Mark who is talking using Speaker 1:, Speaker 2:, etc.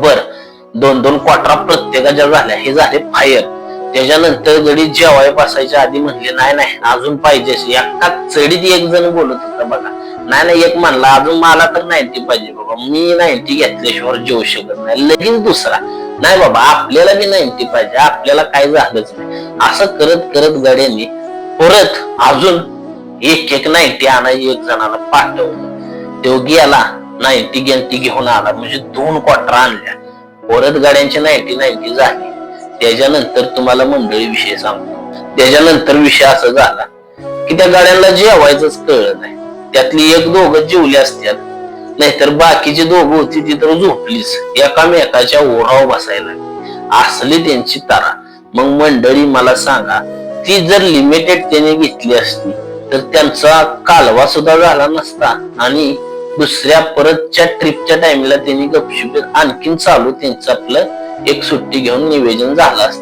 Speaker 1: बर 2-2 क्वार्टरा प्रत्येकाच्या झाल्या, हे झाले फायर. त्याच्यानंतर गडी जेवाय बसायच्या आधी म्हणले नाही नाही अजून पाहिजे. एका चढीत एक जण बोलत होता बघा, नाही नाही एक म्हणला अजून मला तर 90 पाहिजे बाबा, मी 90 घेतल्याशिवाय जेवू शकत नाही. लगेच दुसरा, नाही बाबा आपल्याला बी 90 पाहिजे, आपल्याला काय झालंच नाही. असं करत करत गाड्यांनी परत अजून एक 90 आणायची एक जणाला पाठवलं. तो गेला 90 घेऊन आला, म्हणजे 2 क्वार्टर आणल्या. परत गाड्यांची 90 झाली. त्याच्यानंतर तुम्हाला मंडळी विषय सांगतो. त्याच्यानंतर विषय असा झाला की त्या गाड्यांना जेवायचंच कळलं नाही. त्यातली एक दोघं जेवली असतात, नाहीतर बाकीची दोघं होती ती तर झोपलीच, एकामेकाच्या ओढाव बसायला. असली त्यांची तारा. मग मंडळी मला सांगा, ती जर लिमिटेड त्याने घेतली असती तर त्यांचा कालवा सुद्धा झाला नसता आणि दुसऱ्या परतच्या ट्रिपच्या टाइमला त्यांनी गपशूप आणखीन चालू त्यांचं आपलं एक सुट्टी घेऊन नियोजन झालं असतं.